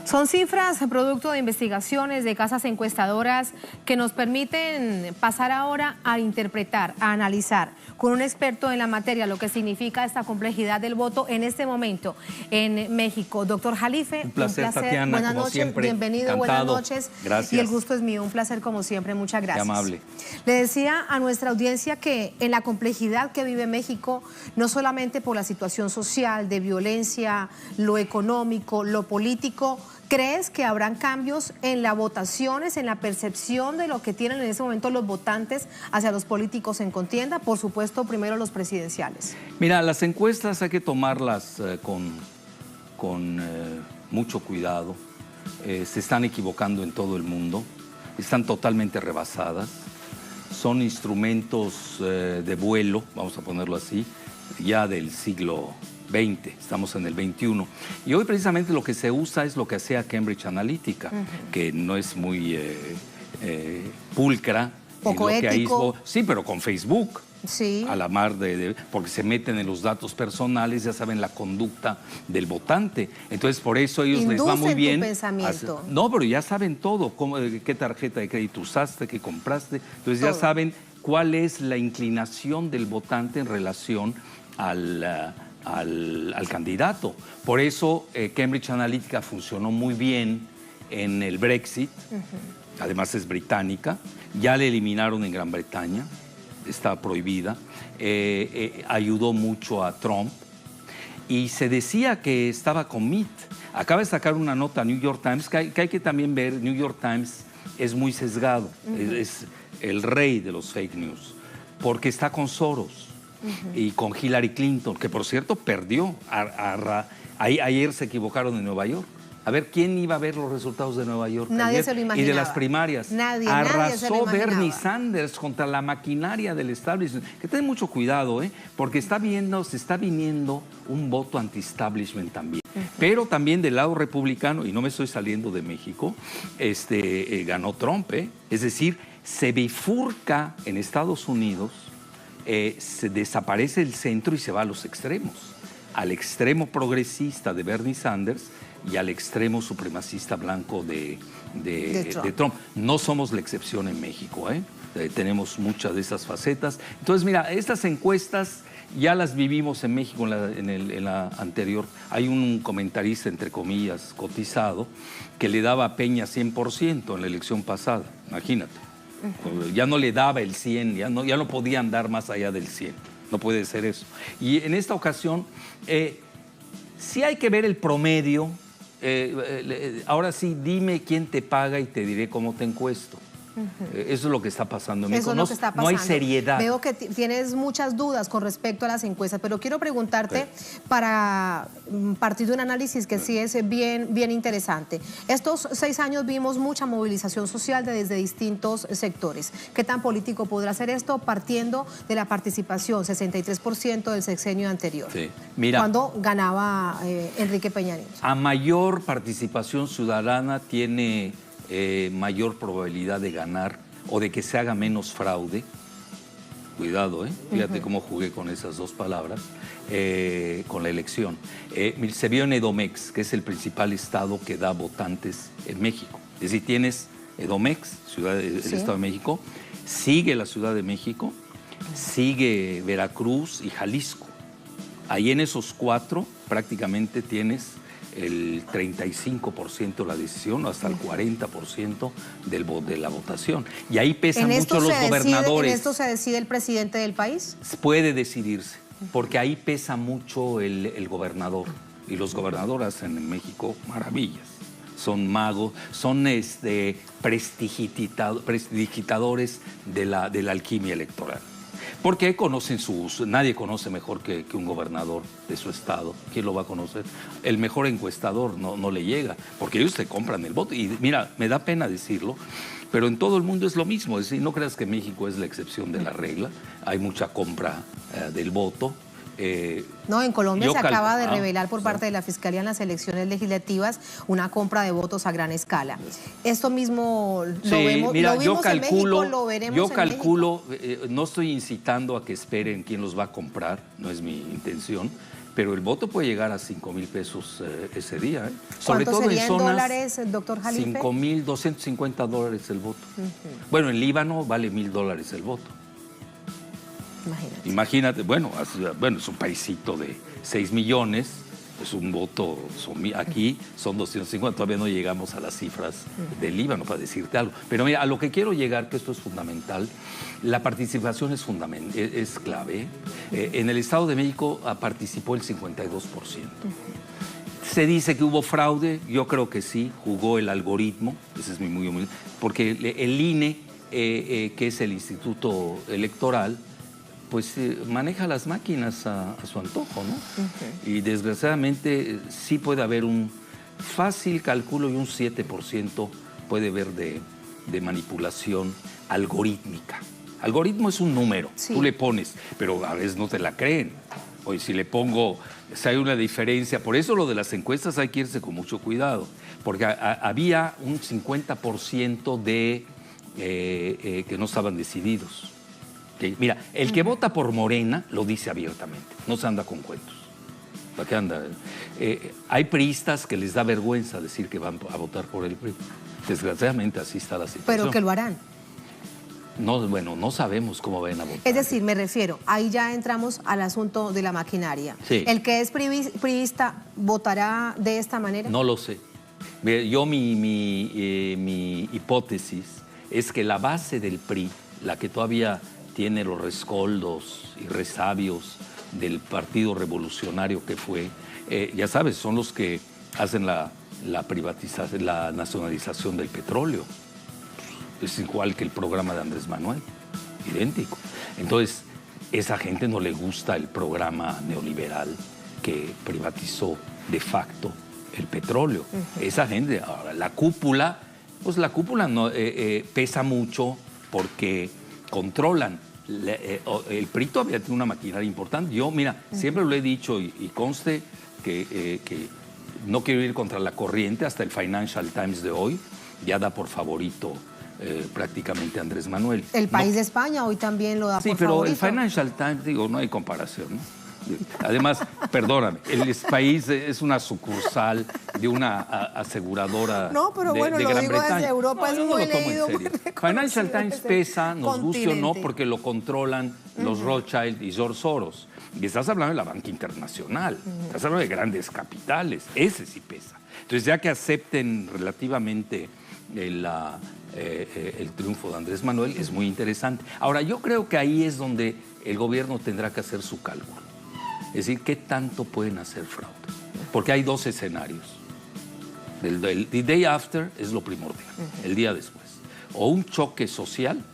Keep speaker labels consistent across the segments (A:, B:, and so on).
A: Son cifras producto de investigaciones de casas encuestadoras que nos permiten pasar ahora a interpretar, a analizar con un experto en la materia lo que significa esta complejidad del voto en este momento en México. Doctor Jalife,
B: un placer. Tatiana,
A: buenas
B: como
A: noches,
B: siempre.
A: bienvenido,
B: Encantado.
A: buenas noches.
B: Gracias.
A: Y el gusto es mío, un placer como siempre, muchas gracias.
B: Qué amable.
A: Le decía a nuestra audiencia que en la complejidad que vive México, no solamente por la situación social, de violencia, lo económico, lo político, ¿crees que habrán cambios en las votaciones, en la percepción de lo que tienen en ese momento los votantes hacia los políticos en contienda? Por supuesto, primero los presidenciales.
B: Mira, las encuestas hay que tomarlas con mucho cuidado. Se están equivocando en todo el mundo, están totalmente rebasadas. Son instrumentos de vuelo, vamos a ponerlo así, ya del siglo XX, estamos en el XXI. Y hoy precisamente lo que se usa es lo que hacía Cambridge Analytica, que no es muy pulcra.
A: Poco
B: en lo que
A: ético.
B: sí, pero con Facebook.
A: Sí.
B: A la mar porque se meten en los datos personales, ya saben la conducta del votante. Entonces, por eso a ellos les va muy bien.
A: Tu pensamiento.
B: No, pero ya saben todo, qué tarjeta de crédito usaste, qué compraste. Entonces
A: todo.
B: Ya saben cuál es la inclinación del votante en relación al candidato. Por eso Cambridge Analytica funcionó muy bien en el Brexit. Además es británica. Ya le eliminaron en Gran Bretaña. Está prohibida, ayudó mucho a Trump y se decía que estaba con Mitt. Acaba de sacar una nota New York Times que hay que también ver. New York Times es muy sesgado, es el rey de los fake news, porque está con Soros y con Hillary Clinton, que por cierto perdió. Ayer se equivocaron en Nueva York. A ver, ¿quién iba a ver los resultados de Nueva York
A: Nadie
B: ayer?
A: se lo imaginaba.
B: Y de las primarias.
A: Nadie se lo
B: Arrasó
A: imaginaba.
B: Bernie Sanders contra la maquinaria del establishment. Que tengan mucho cuidado, porque se está viniendo un voto anti-establishment también. Pero también del lado republicano, y no me estoy saliendo de México, ganó Trump. Es decir, se bifurca en Estados Unidos, se desaparece el centro y se va a los extremos. Al extremo progresista de Bernie Sanders y al extremo supremacista blanco de Trump. No somos la excepción en México, tenemos muchas de esas facetas. Entonces, mira, estas encuestas ya las vivimos en México en la anterior. Hay un comentarista, entre comillas, cotizado, que le daba a Peña 100% en la elección pasada, imagínate. Ya no le daba el 100, ya no podían dar más allá del 100. No puede ser eso. Y en esta ocasión, sí hay que ver el promedio. Ahora sí, dime quién te paga y te diré cómo te encuesto. Eso es lo que está pasando en México.
A: Eso es lo que está pasando.
B: No hay seriedad.
A: Veo que tienes muchas dudas con respecto a las encuestas, pero quiero preguntarte para partir de un análisis que sí es bien interesante. Estos 6 años vimos mucha movilización social desde distintos sectores. ¿Qué tan político podrá ser esto partiendo de la participación, 63% del sexenio anterior?
B: Sí. Mira,
A: cuando ganaba Enrique Peña Nieto.
B: A mayor participación ciudadana tiene mayor probabilidad de ganar o de que se haga menos fraude. Cuidado, fíjate cómo jugué con esas dos palabras, con la elección. Se vio en Edomex, que es el principal estado que da votantes en México. Es decir, tienes Edomex, el Estado de México, sigue la Ciudad de México, sigue Veracruz y Jalisco. Ahí en esos 4 prácticamente tienes el 35% de la decisión o hasta el 40% de la votación. Y ahí pesan mucho los gobernadores.
A: ¿En esto se decide el presidente del país?
B: Puede decidirse, porque ahí pesa mucho el gobernador. Y los gobernadores hacen en México maravillas. Son magos, son prestidigitadores de la alquimia electoral. Porque conocen nadie conoce mejor que un gobernador de su estado. ¿Quién lo va a conocer? El mejor encuestador no le llega, porque ellos te compran el voto. Y mira, me da pena decirlo, pero en todo el mundo es lo mismo. Es decir, no creas que México es la excepción de la regla. Hay mucha compra del voto.
A: No, en Colombia se acaba de revelar por parte de la Fiscalía en las elecciones legislativas una compra de votos a gran escala. Esto mismo lo vimos en México, lo veremos en México. Yo calculo,
B: no estoy incitando a que esperen quién los va a comprar, no es mi intención, pero el voto puede llegar a 5,000 pesos ese día. Sobre
A: ¿Cuánto
B: todo
A: sería
B: en zonas,
A: dólares, doctor Jalife?
B: 5,250 dólares el voto. Bueno, en Líbano vale $1,000 el voto. Imagínate, bueno, es un paisito de 6 millones, es un voto, aquí son 250, todavía no llegamos a las cifras del Líbano, para decirte algo. Pero mira, a lo que quiero llegar, que esto es fundamental, la participación es clave. En el Estado de México participó el 52%. Se dice que hubo fraude, yo creo que sí, jugó el algoritmo, ese es muy humilde, porque el INE, que es el Instituto Electoral, pues maneja las máquinas a su antojo, ¿no? Y desgraciadamente sí puede haber un fácil cálculo y un 7% puede haber de manipulación algorítmica. Algoritmo es un número, sí. Tú le pones, pero a veces no te la creen. Oye, si le pongo, si hay una diferencia, por eso lo de las encuestas hay que irse con mucho cuidado, porque había un 50% de que no estaban decididos. Mira, el que vota por Morena lo dice abiertamente, no se anda con cuentos. ¿Para qué anda? Hay priistas que les da vergüenza decir que van a votar por el PRI. Desgraciadamente así está la situación.
A: Pero que lo harán.
B: No, bueno, no sabemos cómo van a votar.
A: Es decir, me refiero, ahí ya entramos al asunto de la maquinaria.
B: Sí.
A: ¿El que es priista votará de esta manera?
B: No lo sé. Yo mi hipótesis es que la base del PRI, la que todavía tiene los rescoldos y resabios del Partido Revolucionario que fue, ya sabes, son los que hacen la privatización, la nacionalización del petróleo. Es igual que el programa de Andrés Manuel, idéntico. Entonces, esa gente no le gusta el programa neoliberal que privatizó de facto el petróleo. Esa gente, ahora, la cúpula, pues la cúpula no, pesa mucho porque controlan. El PRI todavía tiene una maquinaria importante. Yo, mira, siempre lo he dicho y conste que no quiero ir contra la corriente. Hasta el Financial Times de hoy ya da por favorito prácticamente Andrés Manuel.
A: El País de España hoy también lo da por favorito.
B: Sí, pero el Financial Times, digo, no hay comparación, ¿no? Además, perdóname, el País es una sucursal de una aseguradora de Gran Bretaña.
A: No, pero bueno, lo digo desde Europa, es muy leído.
B: Financial Times pesa, nos guste o no, porque lo controlan los Rothschild y George Soros. Y estás hablando de la banca internacional, estás hablando de grandes capitales, ese sí pesa. Entonces, ya que acepten relativamente el triunfo de Andrés Manuel, es muy interesante. Ahora, yo creo que ahí es donde el gobierno tendrá que hacer su cálculo. Es decir, ¿qué tanto pueden hacer fraude? Porque hay dos escenarios. El day after es lo primordial, el día después. O un choque social.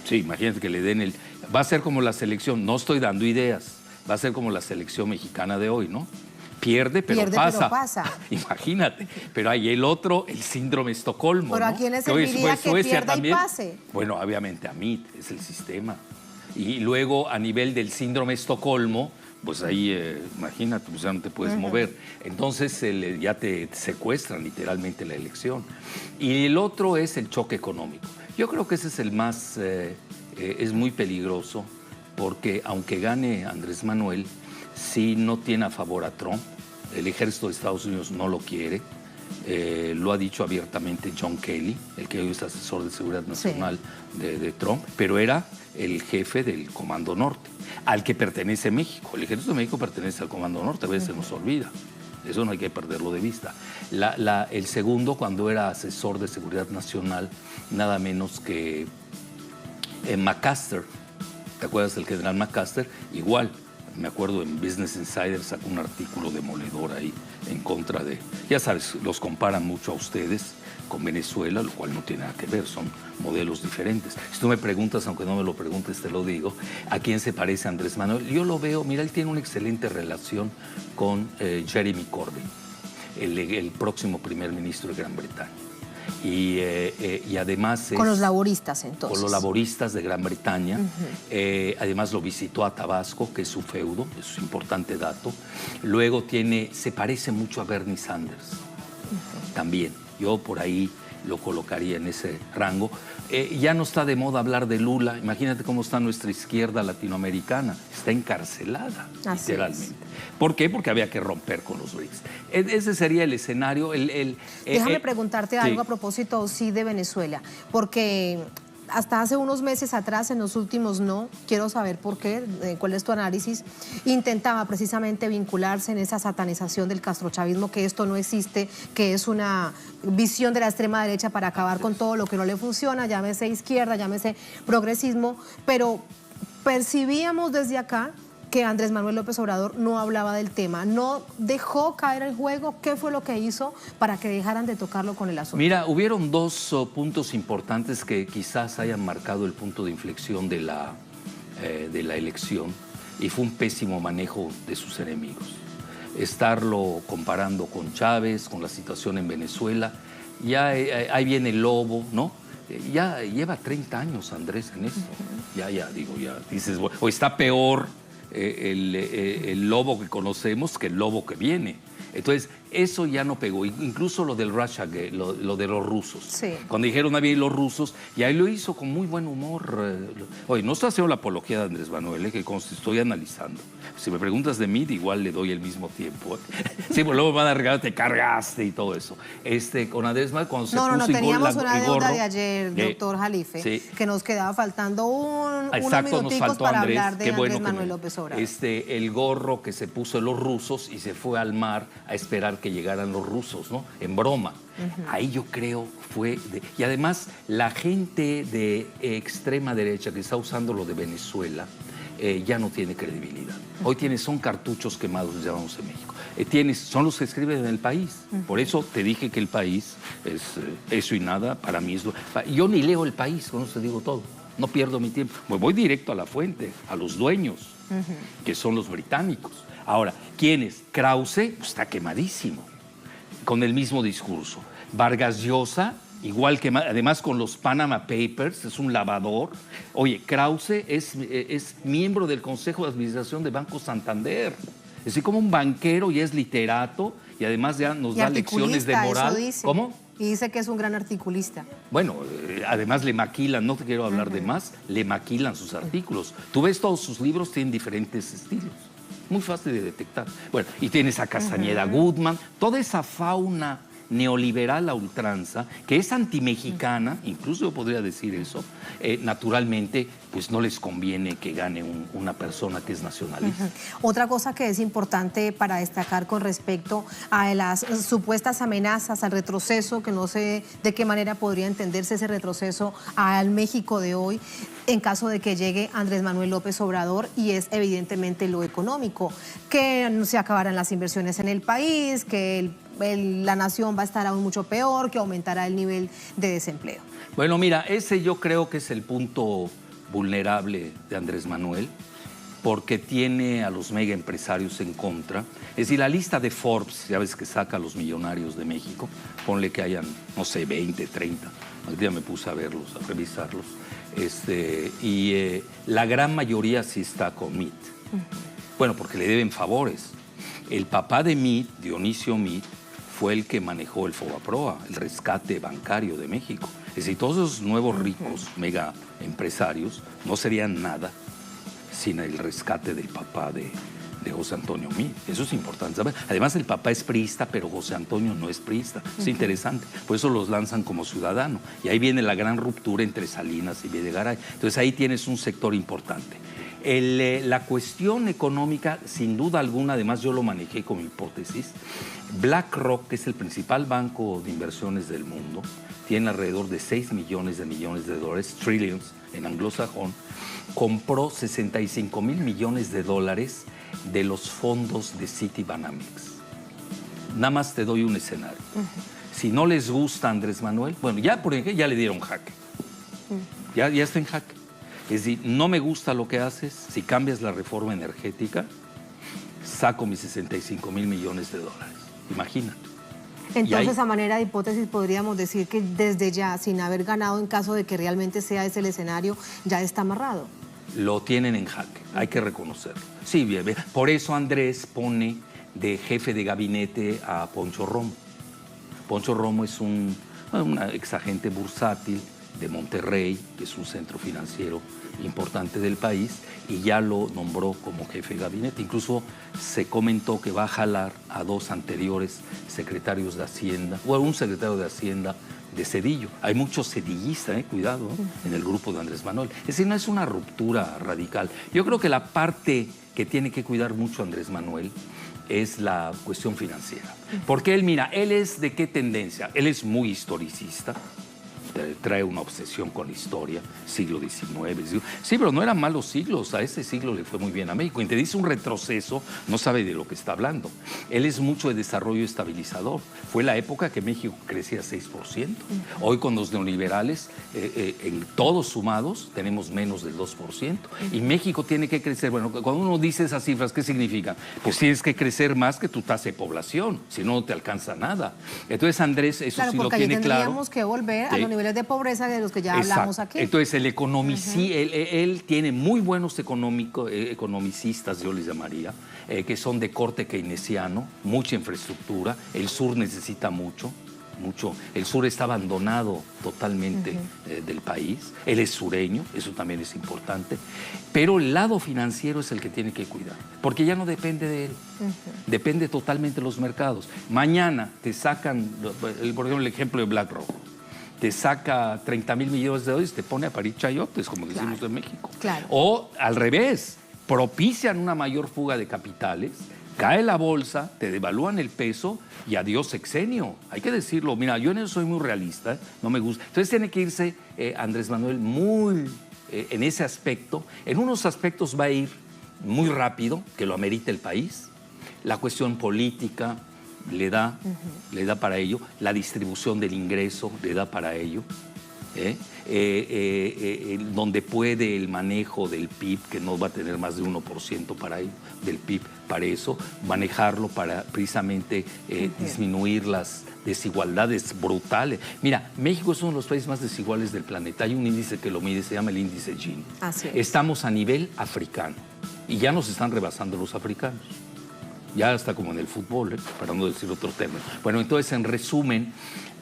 B: Sí, imagínate que le den el... Va a ser como la selección, no estoy dando ideas, va a ser como la selección mexicana de hoy, ¿no? Pierde, pero pasa. Imagínate. Pero hay el otro, el síndrome de Estocolmo.
A: ¿Pero
B: ¿no?
A: a quién le serviría que pierda también, y pase?
B: Bueno, obviamente a mí, es el sistema. Y luego, a nivel del síndrome de Estocolmo, pues ahí, imagínate, pues ya no te puedes mover. Entonces ya te secuestran literalmente la elección. Y el otro es el choque económico. Yo creo que ese es el más, es muy peligroso, porque aunque gane Andrés Manuel, si no tiene a favor a Trump, el ejército de Estados Unidos no lo quiere. Lo ha dicho abiertamente John Kelly, el que hoy es asesor de seguridad nacional de Trump, pero era el jefe del Comando Norte, al que pertenece México. El ejército de México pertenece al Comando Norte, a veces se nos olvida. Eso no hay que perderlo de vista. El segundo, cuando era asesor de seguridad nacional, nada menos que McMaster. ¿Te acuerdas del general McMaster? Igual. Me acuerdo en Business Insider sacó un artículo demoledor ahí en contra de... Ya sabes, los comparan mucho a ustedes con Venezuela, lo cual no tiene nada que ver, son modelos diferentes. Si tú me preguntas, aunque no me lo preguntes, te lo digo, ¿a quién se parece Andrés Manuel? Yo lo veo, mira, él tiene una excelente relación con Jeremy Corbyn, el próximo primer ministro de Gran Bretaña. Y además...
A: Con los laboristas, entonces.
B: Con los laboristas de Gran Bretaña. Además lo visitó a Tabasco, que es su feudo, es un importante dato. Luego se parece mucho a Bernie Sanders. También, yo por ahí lo colocaría en ese rango. Ya no está de moda hablar de Lula. Imagínate cómo está nuestra izquierda latinoamericana. Está encarcelada,
A: Así
B: literalmente.
A: es.
B: ¿Por qué? Porque había que romper con los BRICS. Ese sería el escenario.
A: Déjame preguntarte algo a propósito, sí, de Venezuela, porque hasta hace unos meses atrás, en los últimos no, quiero saber por qué, cuál es tu análisis, intentaba precisamente vincularse en esa satanización del castrochavismo, que esto no existe, que es una visión de la extrema derecha para acabar con todo lo que no le funciona, llámese izquierda, llámese progresismo, pero percibíamos desde acá que Andrés Manuel López Obrador no hablaba del tema, no dejó caer el juego. ¿Qué fue lo que hizo para que dejaran de tocarlo con el asunto?
B: Mira, hubieron dos puntos importantes que quizás hayan marcado el punto de inflexión de la elección, y fue un pésimo manejo de sus enemigos. Estarlo comparando con Chávez, con la situación en Venezuela, ya ahí viene el lobo, ¿no? Ya lleva 30 años Andrés en esto. Ya dices, o está peor el lobo que conocemos que el lobo que viene. Entonces, eso ya no pegó. Incluso lo del Russiagate, lo de los rusos.
A: Sí.
B: Cuando dijeron había los rusos, y ahí lo hizo con muy buen humor. Oye, no estoy haciendo la apología de Andrés Manuel, que estoy analizando. Si me preguntas de mí, igual le doy el mismo tiempo. Sí, pues luego me van a regalar, te cargaste y todo eso. Con Andrés Manuel, cuando se puso
A: teníamos una
B: el
A: deuda
B: gorro,
A: de ayer, doctor Jalife,
B: sí,
A: que nos quedaba faltando unos minuticos
B: faltó
A: para
B: Andrés,
A: hablar de Andrés Manuel López Obrador.
B: El gorro que se puso de los rusos y se fue al mar a esperar que llegaran los rusos, ¿no? En broma. Ahí yo creo fue... Y además, la gente de extrema derecha que está usando lo de Venezuela ya no tiene credibilidad. Hoy son cartuchos quemados, les llamamos en México. Son los que escriben en El País. Por eso te dije que El País es eso y nada, para mí es... Yo ni leo El País, con eso te digo todo. No pierdo mi tiempo. Me voy directo a la fuente, a los dueños, que son los británicos. Ahora, ¿quiénes? Krause, pues está quemadísimo, con el mismo discurso. Vargas Llosa, igual que, además con los Panama Papers, es un lavador. Oye, Krause es miembro del Consejo de Administración de Banco Santander. Es decir, como un banquero, y es literato, y además ya nos da lecciones de moral.
A: Eso dice.
B: ¿Cómo?
A: Y dice que es un gran articulista.
B: Bueno, además le maquilan, no te quiero hablar de más, le maquilan sus artículos. Tú ves todos sus libros, tienen diferentes estilos. Muy fácil de detectar. Bueno, y tienes a Castañeda Goodman, toda esa fauna neoliberal a ultranza, que es antimexicana, incluso yo podría decir eso, naturalmente, pues no les conviene que gane una persona que es nacionalista.
A: Otra cosa que es importante para destacar con respecto a las supuestas amenazas al retroceso, que no sé de qué manera podría entenderse ese retroceso al México de hoy, en caso de que llegue Andrés Manuel López Obrador, y es evidentemente lo económico, que se acabarán las inversiones en el país, que la nación va a estar aún mucho peor, que aumentará el nivel de desempleo.
B: Bueno, mira, ese yo creo que es el punto vulnerable de Andrés Manuel, porque tiene a los mega empresarios en contra. Es decir, la lista de Forbes, ya ves que saca a los millonarios de México, ponle que hayan, no sé, 20, 30. Al día me puse a verlos, a revisarlos. La gran mayoría sí está con Meade. Bueno, porque le deben favores. El papá de Meade, Dionisio Meade, fue el que manejó el Fobaproa, el rescate bancario de México. Es decir, todos esos nuevos ricos, mega empresarios, no serían nada sin el rescate del papá de José Antonio Meade. Eso es importante saber. Además, el papá es priista, pero José Antonio no es priista. Es interesante. Por eso los lanzan como ciudadano. Y ahí viene la gran ruptura entre Salinas y Videgaray. Entonces, ahí tienes un sector importante. La cuestión económica, sin duda alguna, además yo lo manejé como hipótesis. BlackRock, que es el principal banco de inversiones del mundo, tiene alrededor de 6 millones de dólares, trillions en anglosajón, compró 65 mil millones de dólares de los fondos de Citibanamex. Nada más te doy un escenario. Si no les gusta Andrés Manuel, bueno, ya por ejemplo, ya le dieron jaque. Ya está en jaque. Es decir, no me gusta lo que haces, si cambias la reforma energética, saco mis 65 mil millones de dólares. Imagínate.
A: Entonces, a manera de hipótesis, podríamos decir que desde ya, sin haber ganado, en caso de que realmente sea ese el escenario, ya está amarrado.
B: Lo tienen en jaque, hay que reconocerlo. Sí, bien. Por eso Andrés pone de jefe de gabinete a Poncho Romo. Poncho Romo es un exagente bursátil de Monterrey, que es un centro financiero importante del país, y ya lo nombró como jefe de gabinete. Incluso se comentó que va a jalar a 2 anteriores secretarios de Hacienda, o a un secretario de Hacienda de Zedillo. Hay muchos zedillistas, cuidado, en el grupo de Andrés Manuel. Es decir, no es una ruptura radical. Yo creo que la parte que tiene que cuidar mucho Andrés Manuel es la cuestión financiera. Porque él, mira, él es de qué tendencia. Él es muy historicista, trae una obsesión con la historia, siglo XIX. Sí, pero no eran malos siglos, a ese siglo le fue muy bien a México. Y te dice un retroceso, no sabe de lo que está hablando. Él es mucho de desarrollo estabilizador. Fue la época que México crecía 6%. Hoy con los neoliberales, en todos sumados, tenemos menos del 2%. Y México tiene que crecer. Bueno, cuando uno dice esas cifras, ¿qué significa? Pues tienes que crecer más que tu tasa de población, si no, no te alcanza nada. Entonces Andrés, eso
A: claro,
B: sí lo tiene claro.
A: Tendríamos que volver a los niveles de pobreza de los que ya hablamos aquí.
B: Entonces el él tiene muy buenos economicistas, yo les llamaría, que son de corte keynesiano, mucha infraestructura. El sur necesita mucho. El sur está abandonado totalmente del país. Él es sureño, eso también es importante. Pero el lado financiero es el que tiene que cuidar, porque ya no depende de él. Depende totalmente de los mercados. Mañana te sacan, por ejemplo, el ejemplo de BlackRock. Te saca 30,000 millones de dólares y te pone a parir chayotes, como decimos en México. Claro. O al revés, propician una mayor fuga de capitales, cae la bolsa, te devalúan el peso y adiós sexenio. Hay que decirlo. Mira, yo en eso soy muy realista, no me gusta. Entonces tiene que irse Andrés Manuel muy en ese aspecto. En unos aspectos va a ir muy rápido, que lo amerita el país. La cuestión política le da para ello. La distribución del ingreso le da para ello. Donde puede el manejo del PIB, que no va a tener más de 1% para ello, del PIB para eso, manejarlo para precisamente disminuir las desigualdades brutales. Mira, México es uno de los países más desiguales del planeta. Hay un índice que lo mide, se llama el índice Gini. Así es. Estamos a nivel africano y ya nos están rebasando los africanos. Ya está como en el fútbol, para no decir otro término. Bueno, entonces, en resumen,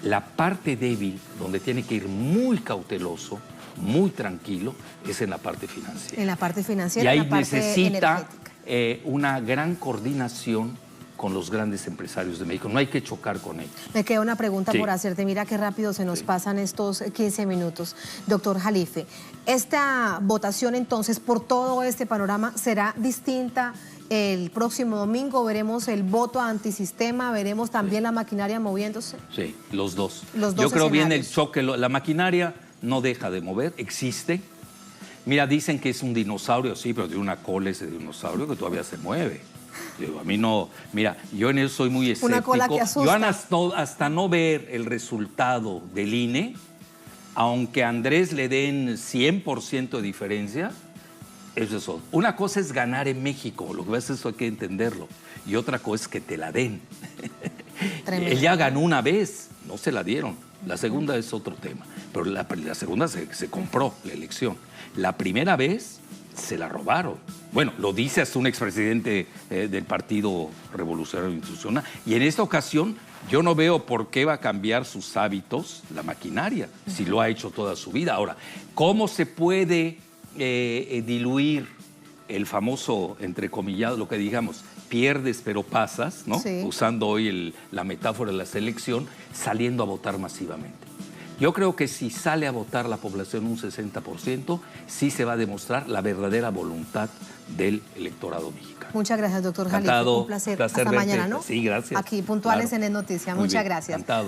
B: la parte débil, donde tiene que ir muy cauteloso, muy tranquilo, es en la parte financiera.
A: En la parte financiera,
B: y ahí
A: en la parte
B: necesita una gran coordinación con los grandes empresarios de México. No hay que chocar con ellos.
A: Me queda una pregunta por hacerte. Mira qué rápido se nos pasan estos 15 minutos. Doctor Jalife, esta votación entonces, por todo este panorama, ¿será distinta el próximo domingo? ¿Veremos el voto antisistema? ¿Veremos también la maquinaria moviéndose? Sí,
B: los dos. Yo creo bien el choque. La maquinaria no deja de mover, existe. Mira, dicen que es un dinosaurio, sí, pero tiene una cola ese dinosaurio que todavía se mueve. Digo, a mí no, mira, yo en eso soy muy escéptico.
A: Una cola que asusta.
B: Yo hasta no ver el resultado del INE, aunque a Andrés le den 100% de diferencia, eso es todo. Una cosa es ganar en México, lo que pasa es que eso hay que entenderlo. Y otra cosa es que te la den. Él ya ganó una vez, no se la dieron. La segunda es otro tema. Pero la segunda se compró la elección. La primera vez se la robaron. Bueno, lo dice hasta un expresidente del Partido Revolucionario Institucional. Y en esta ocasión yo no veo por qué va a cambiar sus hábitos la maquinaria, si lo ha hecho toda su vida. Ahora, ¿cómo se puede diluir el famoso, entrecomillado, lo que digamos, pierdes pero pasas, ¿no? Sí. Usando hoy la metáfora de la selección, saliendo a votar masivamente. Yo creo que si sale a votar la población un 60%, sí se va a demostrar la verdadera voluntad del electorado mexicano.
A: Muchas gracias, doctor Jalife. Un placer. Hasta mañana, ¿no?
B: Sí, gracias.
A: Aquí, puntuales en Es Noticia. Muchas gracias.
B: Encantado.